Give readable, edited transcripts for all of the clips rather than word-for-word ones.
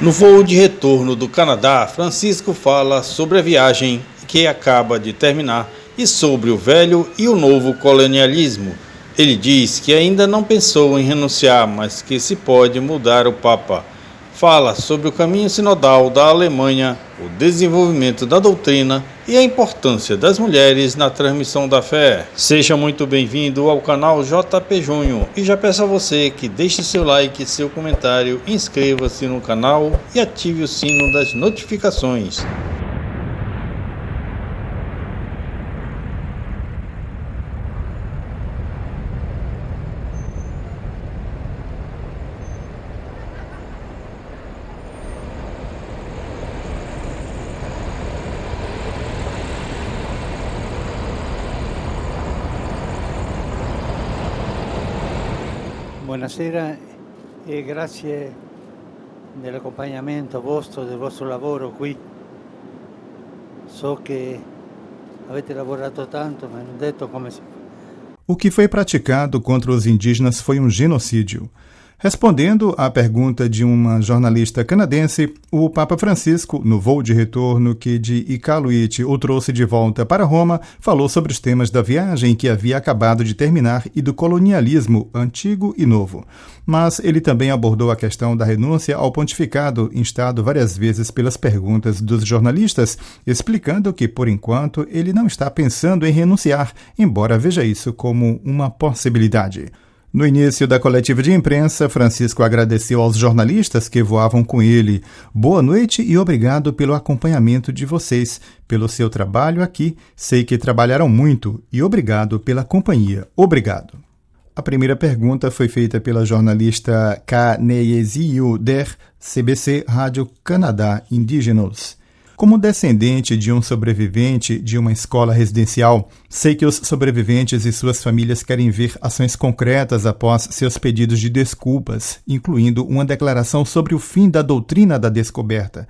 No voo de retorno do Canadá, Francisco fala sobre a viagem que acaba de terminar e sobre o velho e o novo colonialismo. Ele diz que ainda não pensou em renunciar, mas que se pode mudar o Papa. Fala sobre o caminho sinodal da Alemanha, o desenvolvimento da doutrina e a importância das mulheres na transmissão da fé. Seja muito bem-vindo ao canal JP Junho e já peço a você que deixe seu like, seu comentário, inscreva-se no canal e ative o sino das notificações. Buonasera e grazie dell'accompagnamento vostro, del vostro lavoro qui. So che avete lavorato tanto, ma non detto come si fa. O que foi praticado contra os indígenas foi um genocídio. Respondendo à pergunta de uma jornalista canadense, o Papa Francisco, no voo de retorno que de Iqaluit o trouxe de volta para Roma, falou sobre os temas da viagem que havia acabado de terminar e do colonialismo antigo e novo. Mas ele também abordou a questão da renúncia ao pontificado, instado várias vezes pelas perguntas dos jornalistas, explicando que, por enquanto, ele não está pensando em renunciar, embora veja isso como uma possibilidade. No início da coletiva de imprensa, Francisco agradeceu aos jornalistas que voavam com ele. Boa noite e obrigado pelo acompanhamento de vocês, pelo seu trabalho aqui. Sei que trabalharam muito e obrigado pela companhia. Obrigado. A primeira pergunta foi feita pela jornalista Ka Neyeziu Der, CBC Rádio Canadá Indígenas. Como descendente de um sobrevivente de uma escola residencial, sei que os sobreviventes e suas famílias querem ver ações concretas após seus pedidos de desculpas, incluindo uma declaração sobre o fim da doutrina da descoberta.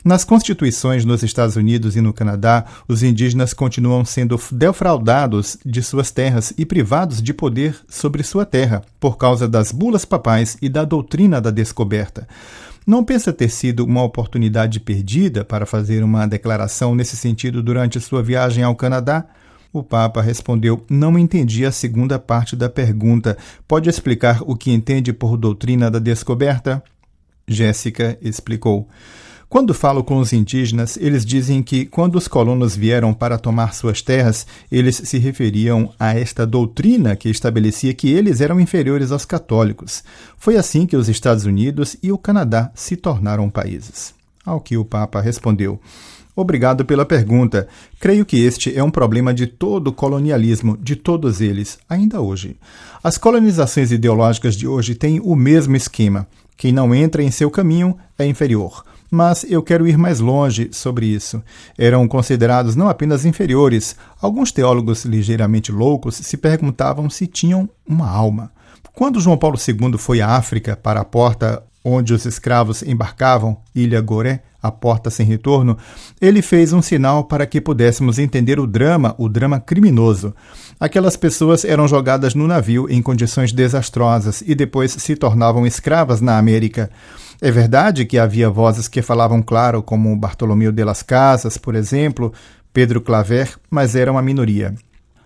Nas constituições nos Estados Unidos e no Canadá, os indígenas continuam sendo defraudados de suas terras e privados de poder sobre sua terra, por causa das bulas papais e da doutrina da descoberta. Não pensa ter sido uma oportunidade perdida para fazer uma declaração nesse sentido durante sua viagem ao Canadá? O Papa respondeu: não entendi a segunda parte da pergunta. Pode explicar o que entende por doutrina da descoberta? Jéssica explicou. Quando falo com os indígenas, eles dizem que quando os colonos vieram para tomar suas terras, eles se referiam a esta doutrina que estabelecia que eles eram inferiores aos católicos. Foi assim que os Estados Unidos e o Canadá se tornaram países. Ao que o Papa respondeu: obrigado pela pergunta. Creio que este é um problema de todo o colonialismo, de todos eles, ainda hoje. As colonizações ideológicas de hoje têm o mesmo esquema. Quem não entra em seu caminho é inferior. Mas eu quero ir mais longe sobre isso. Eram considerados não apenas inferiores. Alguns teólogos ligeiramente loucos se perguntavam se tinham uma alma. Quando João Paulo II foi à África, para a porta onde os escravos embarcavam, Ilha Goré, a porta sem retorno, ele fez um sinal para que pudéssemos entender o drama criminoso. Aquelas pessoas eram jogadas no navio em condições desastrosas e depois se tornavam escravas na América. É verdade que havia vozes que falavam claro, como Bartolomeu de las Casas, por exemplo, Pedro Claver, mas era uma minoria.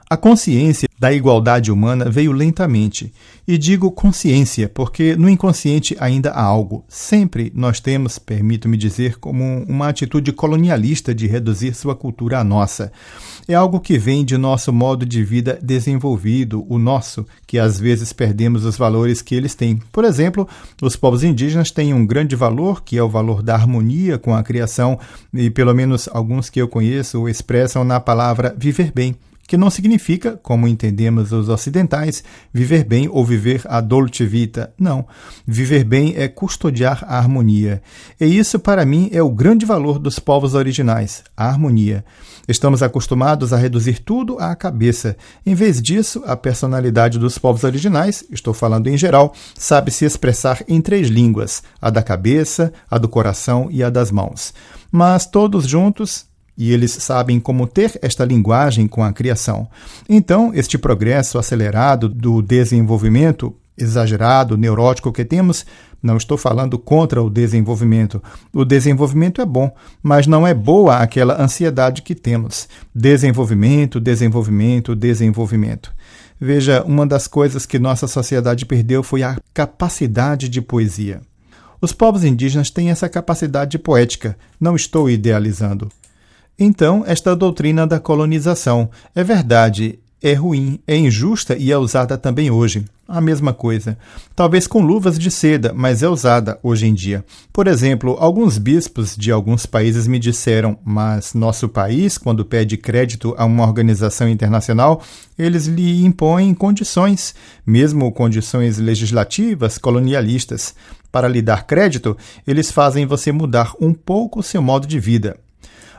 A consciência da igualdade humana veio lentamente. E digo consciência, porque no inconsciente ainda há algo. Sempre nós temos, permito-me dizer, como uma atitude colonialista de reduzir sua cultura à nossa. É algo que vem de nosso modo de vida desenvolvido, o nosso, que às vezes perdemos os valores que eles têm. Por exemplo, os povos indígenas têm um grande valor, que é o valor da harmonia com a criação, e pelo menos alguns que eu conheço o expressam na palavra viver bem, que não significa, como entendemos os ocidentais, viver bem ou viver a dolce vita. Não. Viver bem é custodiar a harmonia. E isso, para mim, é o grande valor dos povos originais, a harmonia. Estamos acostumados a reduzir tudo à cabeça. Em vez disso, a personalidade dos povos originais, estou falando em geral, sabe se expressar em 3 línguas, a da cabeça, a do coração e a das mãos. Mas todos juntos, e eles sabem como ter esta linguagem com a criação. Então, este progresso acelerado do desenvolvimento exagerado, neurótico que temos. Não estou falando contra o desenvolvimento. O desenvolvimento é bom, mas não é boa aquela ansiedade que temos. Desenvolvimento, desenvolvimento, desenvolvimento. Veja, uma das coisas que nossa sociedade perdeu foi a capacidade de poesia. Os povos indígenas têm essa capacidade poética, não estou idealizando. Então, esta doutrina da colonização é verdade, é ruim, é injusta e é usada também hoje. A mesma coisa. Talvez com luvas de seda, mas é usada hoje em dia. Por exemplo, alguns bispos de alguns países me disseram, mas nosso país, quando pede crédito a uma organização internacional, eles lhe impõem condições, mesmo condições legislativas, colonialistas. Para lhe dar crédito, eles fazem você mudar um pouco o seu modo de vida.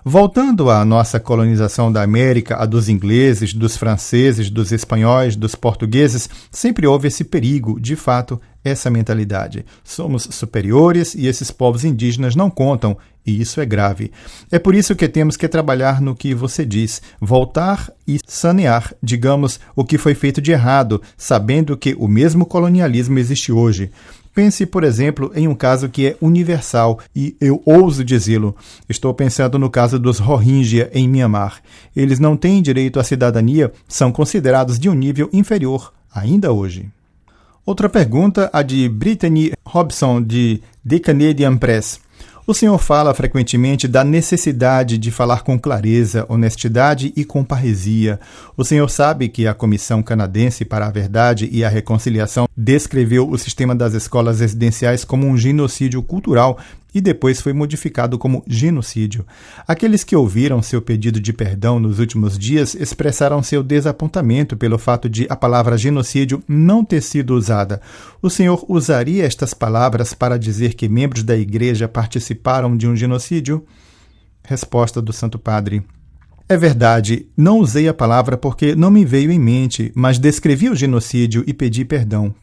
Voltando à nossa colonização da América, a dos ingleses, dos franceses, dos espanhóis, dos portugueses, sempre houve esse perigo, de fato, essa mentalidade. Somos superiores e esses povos indígenas não contam, e isso é grave. É por isso que temos que trabalhar no que você diz, voltar e sanear, digamos, o que foi feito de errado, sabendo que o mesmo colonialismo existe hoje. Pense, por exemplo, em um caso que é universal e eu ouso dizê-lo. Estou pensando no caso dos Rohingya em Myanmar. Eles não têm direito à cidadania, são considerados de um nível inferior, ainda hoje. Outra pergunta, a de Brittany Robson, de The Canadian Press. O senhor fala frequentemente da necessidade de falar com clareza, honestidade e com parresia. O senhor sabe que a Comissão Canadense para a Verdade e a Reconciliação descreveu o sistema das escolas residenciais como um genocídio cultural e depois foi modificado como genocídio. Aqueles que ouviram seu pedido de perdão nos últimos dias expressaram seu desapontamento pelo fato de a palavra genocídio não ter sido usada. O senhor usaria estas palavras para dizer que membros da igreja participaram de um genocídio? Resposta do Santo Padre. É verdade, não usei a palavra porque não me veio em mente, mas descrevi o genocídio e pedi perdão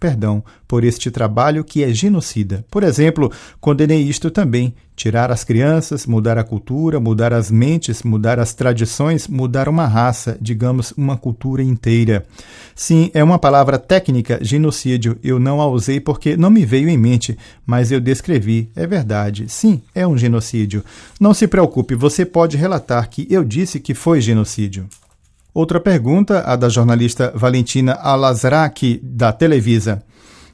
por este trabalho que é genocida. Por exemplo, condenei isto também, tirar as crianças, mudar a cultura, mudar as mentes, mudar as tradições, mudar uma raça, digamos, uma cultura inteira. Sim, é uma palavra técnica, genocídio, eu não a usei porque não me veio em mente, mas eu descrevi, é verdade, sim, é um genocídio. Não se preocupe, você pode relatar que eu disse que foi genocídio. Outra pergunta, a da jornalista Valentina Alazraqui, da Televisa.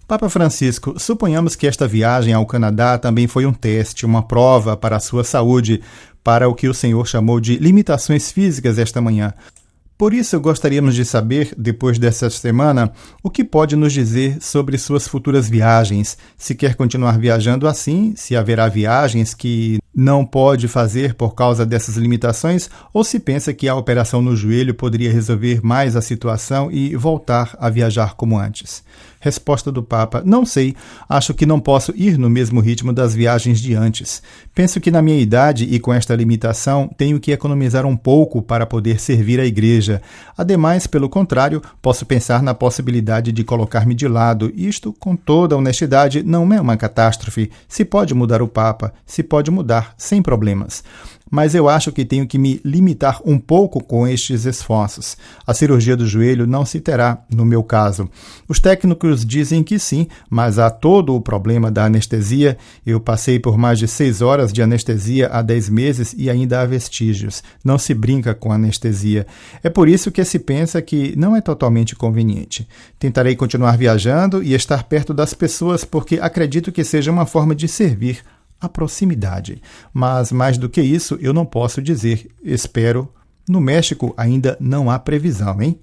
Papa Francisco, suponhamos que esta viagem ao Canadá também foi um teste, uma prova para a sua saúde, para o que o senhor chamou de limitações físicas esta manhã. Por isso, gostaríamos de saber, depois dessa semana, o que pode nos dizer sobre suas futuras viagens. Se quer continuar viajando assim, se haverá viagens que não pode fazer por causa dessas limitações, ou se pensa que a operação no joelho poderia resolver mais a situação e voltar a viajar como antes. Resposta do Papa: não sei, acho que não posso ir no mesmo ritmo das viagens de antes. Penso que na minha idade e com esta limitação tenho que economizar um pouco para poder servir a igreja. Ademais, pelo contrário, posso pensar na possibilidade de colocar-me de lado. Isto, com toda honestidade, não é uma catástrofe. Se pode mudar o Papa, se pode mudar, sem problemas. Mas eu acho que tenho que me limitar um pouco com estes esforços. A cirurgia do joelho não se terá, no meu caso. Os técnicos dizem que sim, mas há todo o problema da anestesia. Eu passei por mais de 6 horas de anestesia há 10 meses e ainda há vestígios. Não se brinca com anestesia. É por isso que se pensa que não é totalmente conveniente. Tentarei continuar viajando e estar perto das pessoas porque acredito que seja uma forma de servir a proximidade. Mas, mais do que isso, eu não posso dizer. Espero. No México ainda não há previsão, hein?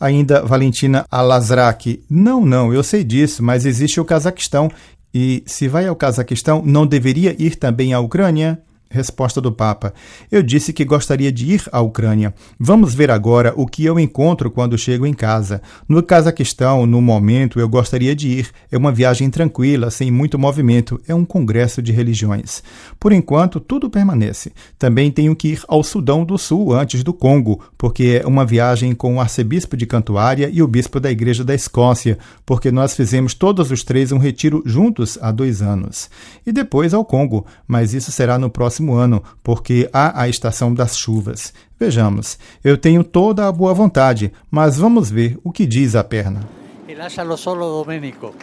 Ainda Valentina Alazraqui. Não, eu sei disso, mas existe o Cazaquistão. E se vai ao Cazaquistão, não deveria ir também à Ucrânia? Resposta do Papa. Eu disse que gostaria de ir à Ucrânia. Vamos ver agora o que eu encontro quando chego em casa. No Cazaquistão, no momento, eu gostaria de ir. É uma viagem tranquila, sem muito movimento. É um congresso de religiões. Por enquanto, tudo permanece. Também tenho que ir ao Sudão do Sul antes do Congo, porque é uma viagem com o arcebispo de Cantuária e o bispo da Igreja da Escócia, porque nós fizemos todos os 3 um retiro juntos há 2 anos. E depois ao Congo, mas isso será no próximo ano, porque há a estação das chuvas. Vejamos, eu tenho toda a boa vontade, mas vamos ver o que diz a perna. E lascialo solo Domenico.